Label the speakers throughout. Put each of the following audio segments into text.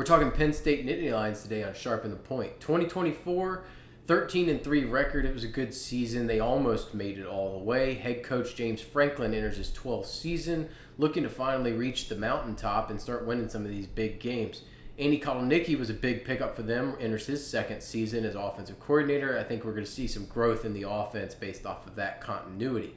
Speaker 1: talking Penn State Nittany Lions today on Sharpen the Point. 2024, 13-3 record. It was a good season. They almost made it all the way. Head coach James Franklin enters his 12th season, looking to finally reach the mountaintop and start winning some of these big games. Andy Kotelnicki was a big pickup for them, enters his second season as offensive coordinator. I think we're going to see some growth in the offense based off of that continuity.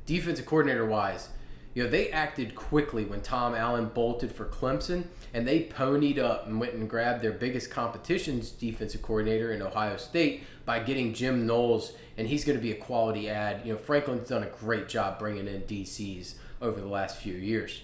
Speaker 1: Defensive coordinator-wise, they acted quickly when Tom Allen bolted for Clemson, and they ponied up and went and grabbed their biggest competition's defensive coordinator in Ohio State by getting Jim Knowles, and he's going to be a quality add. Franklin's done a great job bringing in DCs over the last few years.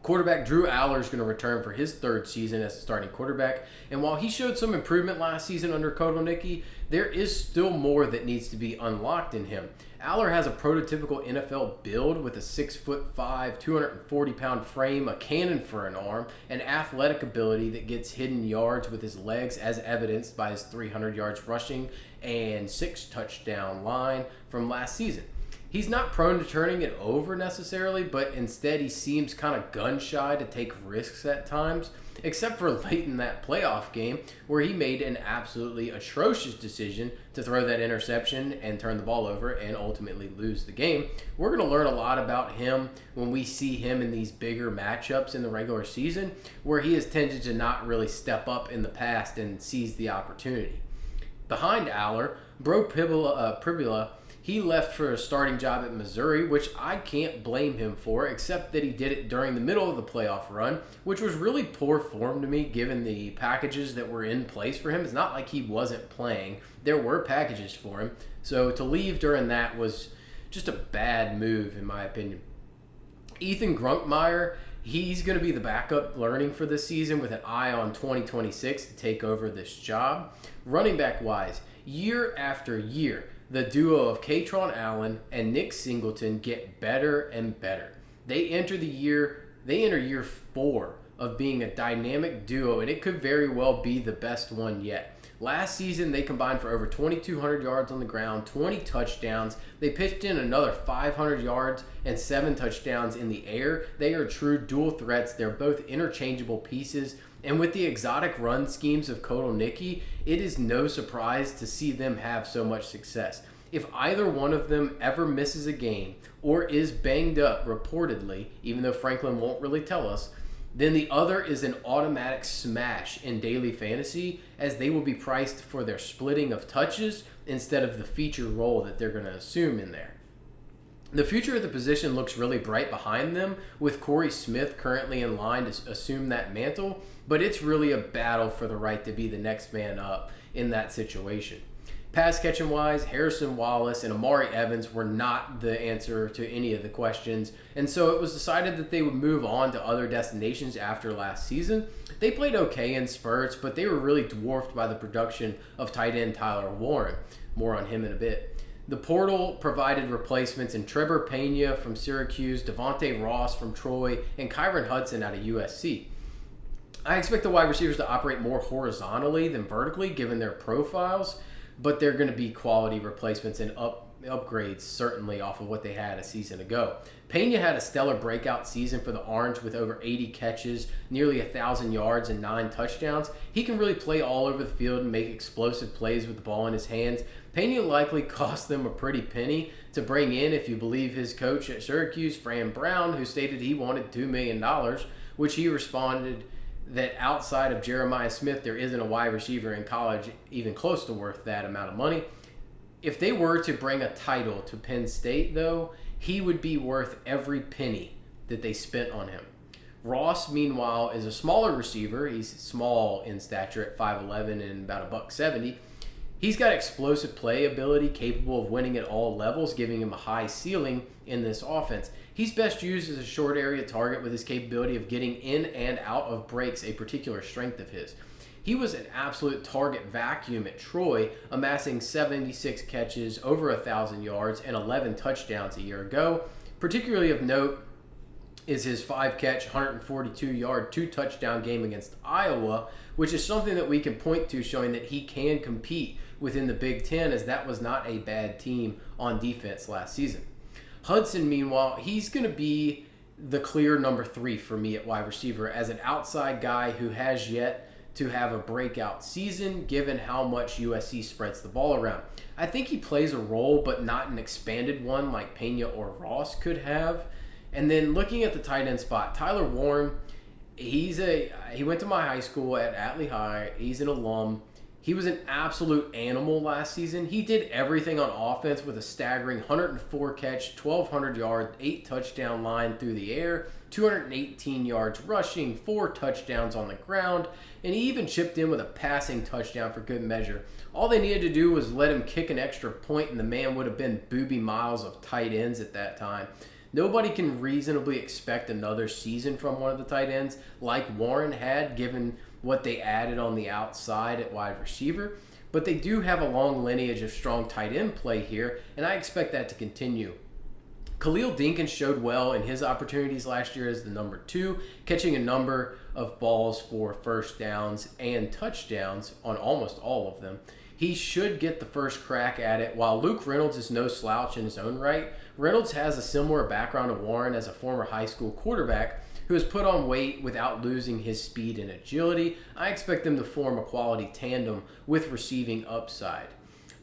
Speaker 1: Quarterback Drew Aller is going to return for his third season as a starting quarterback, and while he showed some improvement last season under Kotelnicki, there is still more that needs to be unlocked in him. Aller has a prototypical NFL build with a 6'5", 240-pound frame, a cannon for an arm, and athletic ability that gets hidden yards with his legs, as evidenced by his 300 yards rushing and 6 touchdown line from last season. He's not prone to turning it over necessarily, but instead he seems kind of gun-shy to take risks at times, except for late in that playoff game where he made an absolutely atrocious decision to throw that interception and turn the ball over and ultimately lose the game. We're going to learn a lot about him when we see him in these bigger matchups in the regular season, where he has tended to not really step up in the past and seize the opportunity. Behind Aller, Bro Pribula, he left for a starting job at Missouri, which I can't blame him for, except that he did it during the middle of the playoff run, which was really poor form to me given the packages that were in place for him. It's not like he wasn't playing. There were packages for him. So to leave during that was just a bad move, in my opinion. Ethan Grunkmeyer, he's going to be the backup learning for this season with an eye on 2026 to take over this job. Running back-wise, year after year, the duo of Katron Allen and Nick Singleton get better and better. They enter year 4 of being a dynamic duo, and it could very well be the best one yet. Last season, they combined for over 2,200 yards on the ground, 20 touchdowns. They pitched in another 500 yards and 7 touchdowns in the air. They are true dual threats. They're both interchangeable pieces. And with the exotic run schemes of Kotelnicki, it is no surprise to see them have so much success. If either one of them ever misses a game or is banged up reportedly, even though Franklin won't really tell us, then the other is an automatic smash in daily fantasy, as they will be priced for their splitting of touches instead of the feature role that they're going to assume in there. The future of the position looks really bright behind them, with Corey Smith currently in line to assume that mantle, but it's really a battle for the right to be the next man up in that situation. Pass catching wise, Harrison Wallace and Amari Evans were not the answer to any of the questions, and so it was decided that they would move on to other destinations after last season. They played okay in spurts, but they were really dwarfed by the production of tight end Tyler Warren. More on him in a bit. The portal provided replacements in Trevor Pena from Syracuse, Devontae Ross from Troy, and Kyron Hudson out of USC. I expect the wide receivers to operate more horizontally than vertically given their profiles, but they're going to be quality replacements and upgrades certainly off of what they had a season ago. Pena had a stellar breakout season for the Orange with over 80 catches, nearly 1,000 yards, and 9 touchdowns. He can really play all over the field and make explosive plays with the ball in his hands. Pena likely cost them a pretty penny to bring in, if you believe his coach at Syracuse, Fran Brown, who stated he wanted $2 million, which he responded that outside of Jeremiah Smith, there isn't a wide receiver in college even close to worth that amount of money. If they were to bring a title to Penn State, though, he would be worth every penny that they spent on him. Ross, meanwhile, is a smaller receiver. He's small in stature at 5'11" and about $170. He's got explosive play ability, capable of winning at all levels, giving him a high ceiling in this offense. He's best used as a short area target with his capability of getting in and out of breaks, a particular strength of his. He was an absolute target vacuum at Troy, amassing 76 catches, over 1,000 yards, and 11 touchdowns a year ago. Particularly of note is his 5-catch, 142-yard, 2-touchdown game against Iowa, which is something that we can point to showing that he can compete within the Big Ten, as that was not a bad team on defense last season. Hudson, meanwhile, he's going to be the clear number 3 for me at wide receiver as an outside guy who has yet to have a breakout season given how much USC spreads the ball around. I think he plays a role, but not an expanded one like Pena or Ross could have. And then looking at the tight end spot, Tyler Warren, he went to my high school at Atlee High. He's an alum. He was an absolute animal last season. He did everything on offense with a staggering 104 catch, 1,200 yard, 8 touchdown line through the air, 218 yards rushing, 4 touchdowns on the ground, and he even chipped in with a passing touchdown for good measure. All they needed to do was let him kick an extra point, and the man would have been Boobie Miles of tight ends at that time. Nobody can reasonably expect another season from one of the tight ends like Warren had, given what they added on the outside at wide receiver. But they do have a long lineage of strong tight end play here, and I expect that to continue. Khalil Dinkins showed well in his opportunities last year as the number 2, catching a number of balls for first downs and touchdowns on almost all of them. He should get the first crack at it. While Luke Reynolds is no slouch in his own right, Reynolds has a similar background to Warren as a former high school quarterback who has put on weight without losing his speed and agility. I expect them to form a quality tandem with receiving upside.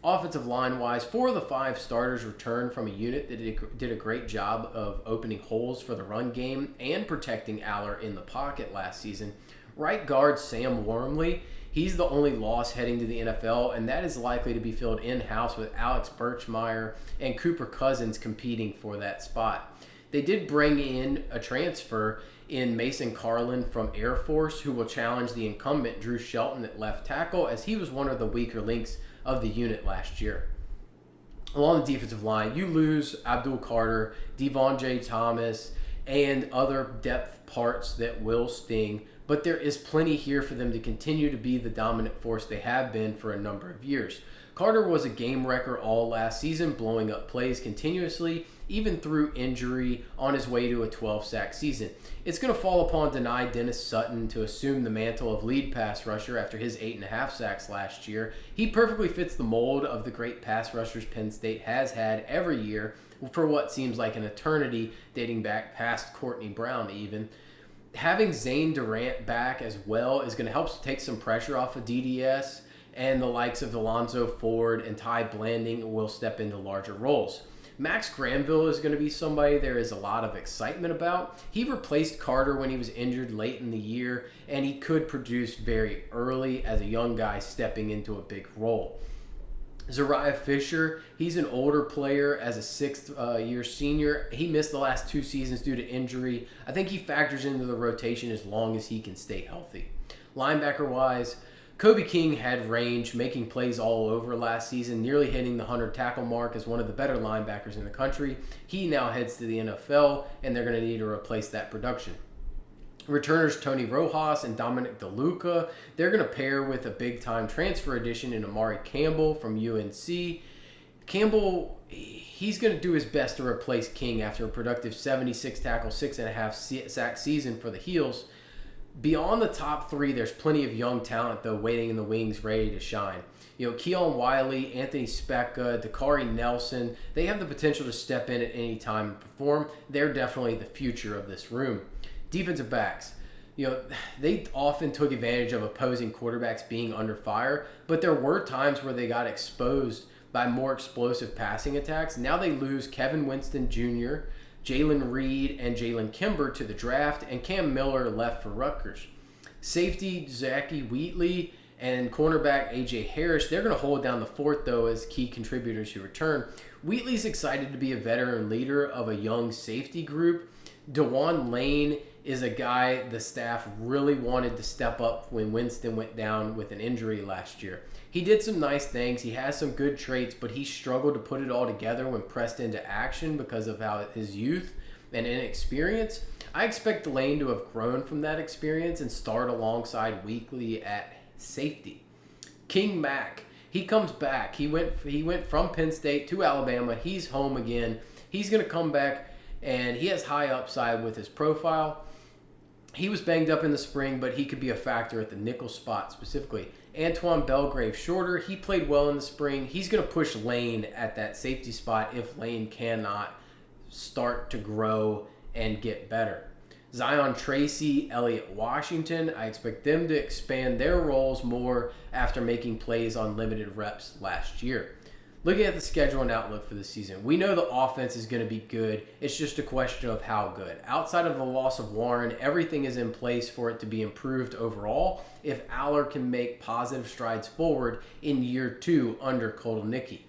Speaker 1: Offensive line-wise, 4 of the 5 starters returned from a unit that did a great job of opening holes for the run game and protecting Aller in the pocket last season. Right guard Sam Wormley, he's the only loss heading to the NFL, and that is likely to be filled in-house with Alex Birchmeier and Cooper Cousins competing for that spot. They did bring in a transfer in Mason Carlin from Air Force, who will challenge the incumbent Drew Shelton at left tackle, as he was one of the weaker links of the unit last year. Along the defensive line, you lose Abdul Carter, Devon J. Thomas, and other depth parts that will sting, but there is plenty here for them to continue to be the dominant force they have been for a number of years. Carter was a game wrecker all last season, blowing up plays continuously, even through injury on his way to a 12-sack season. It's going to fall upon Denai Dennis Sutton to assume the mantle of lead pass rusher after his 8.5 sacks last year. He perfectly fits the mold of the great pass rushers Penn State has had every year for what seems like an eternity, dating back past Courtney Brown even. Having Zane Durant back as well is going to help take some pressure off of DDS, and the likes of Alonzo Ford and Ty Blanding will step into larger roles. Max Granville is going to be somebody there is a lot of excitement about. He replaced Carter when he was injured late in the year, and he could produce very early as a young guy stepping into a big role. Zariah Fisher, he's an older player as a 6th-year senior. He missed the last 2 seasons due to injury. I think he factors into the rotation as long as he can stay healthy. Linebacker-wise, Kobe King had range, making plays all over last season, nearly hitting the 100 tackle mark as one of the better linebackers in the country. He now heads to the NFL, and they're going to need to replace that production. Returners Tony Rojas and Dominic DeLuca, they're going to pair with a big-time transfer addition in Amari Campbell from UNC. Campbell, he's going to do his best to replace King after a productive 76 tackle, 6.5 sack season for the Heels. Beyond the top 3, there's plenty of young talent, though, waiting in the wings, ready to shine. Keon Wiley, Anthony Specca, Dakari Nelson, they have the potential to step in at any time and perform. They're definitely the future of this room. Defensive backs, they often took advantage of opposing quarterbacks being under fire, but there were times where they got exposed by more explosive passing attacks. Now they lose Kevin Winston Jr., Jalen Reed, and Jalen Kimber to the draft, and Cam Miller left for Rutgers. Safety Zachy Wheatley and cornerback A.J. Harris, they're going to hold down the fort, though, as key contributors who return. Wheatley's excited to be a veteran leader of a young safety group. DeJuan Lane is a guy the staff really wanted to step up when Winston went down with an injury last year. He did some nice things. He has some good traits, but he struggled to put it all together when pressed into action because of his youth and inexperience. I expect Lane to have grown from that experience and start alongside Wheatley at safety. King Mack, he comes back. He went from Penn State to Alabama. He's home again. He's going to come back, and he has high upside with his profile. He was banged up in the spring, but he could be a factor at the nickel spot specifically. Antoine Belgrave shorter. He played well in the spring. He's going to push Lane at that safety spot if Lane cannot start to grow and get better. Zion Tracy, Elliott Washington, I expect them to expand their roles more after making plays on limited reps last year. Looking at the schedule and outlook for the season, we know the offense is going to be good. It's just a question of how good. Outside of the loss of Warren, everything is in place for it to be improved overall if Aller can make positive strides forward in year 2 under Kotelnicki.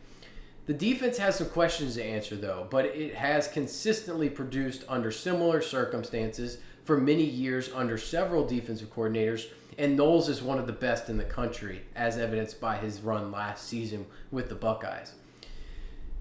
Speaker 1: The defense has some questions to answer, though, but it has consistently produced under similar circumstances for many years under several defensive coordinators, and Knowles is one of the best in the country, as evidenced by his run last season with the Buckeyes.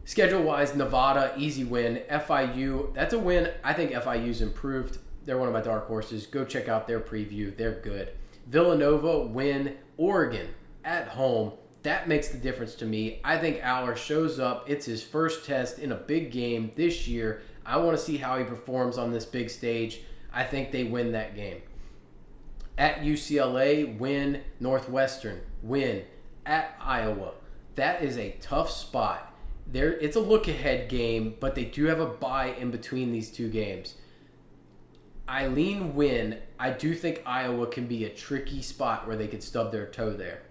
Speaker 1: Schedule-wise, Nevada, easy win. FIU, that's a win. I think FIU's improved. They're one of my dark horses. Go check out their preview. They're good. Villanova, win. Oregon, at home. That makes the difference to me. I think Aller shows up. It's his first test in a big game this year. I want to see how he performs on this big stage. I think they win that game. At UCLA, win. Northwestern, win. At Iowa, that is a tough spot. It's a look-ahead game, but they do have a bye in between these two games. I lean win. I do think Iowa can be a tricky spot where they could stub their toe there.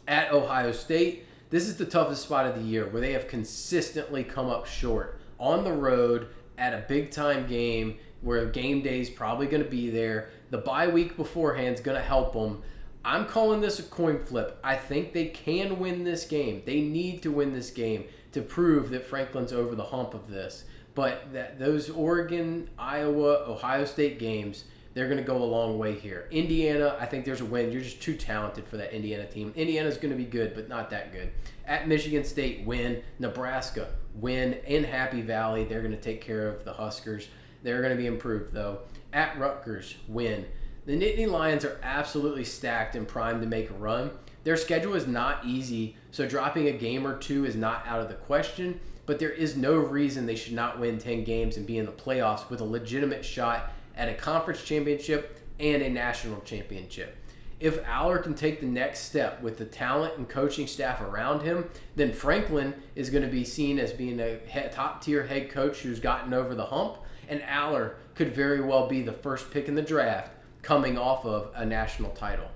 Speaker 1: At Ohio State, this is the toughest spot of the year where they have consistently come up short. On the road, at a big-time game where game day is probably going to be there. The bye week beforehand is going to help them. I'm calling this a coin flip. I think they can win this game. They need to win this game to prove that Franklin's over the hump of this. But those Oregon, Iowa, Ohio State games, they're going to go a long way here. Indiana, I think there's a win. You're just too talented for that Indiana team. Indiana's going to be good, but not that good. At Michigan State, win. Nebraska, win. In Happy Valley, they're going to take care of the Huskers. They're going to be improved, though. At Rutgers, win. The Nittany Lions are absolutely stacked and primed to make a run. Their schedule is not easy, so dropping a game or two is not out of the question, but there is no reason they should not win 10 games and be in the playoffs with a legitimate shot at a conference championship and a national championship. If Aller can take the next step with the talent and coaching staff around him, then Franklin is going to be seen as being a top-tier head coach who's gotten over the hump, and Aller could very well be the first pick in the draft coming off of a national title.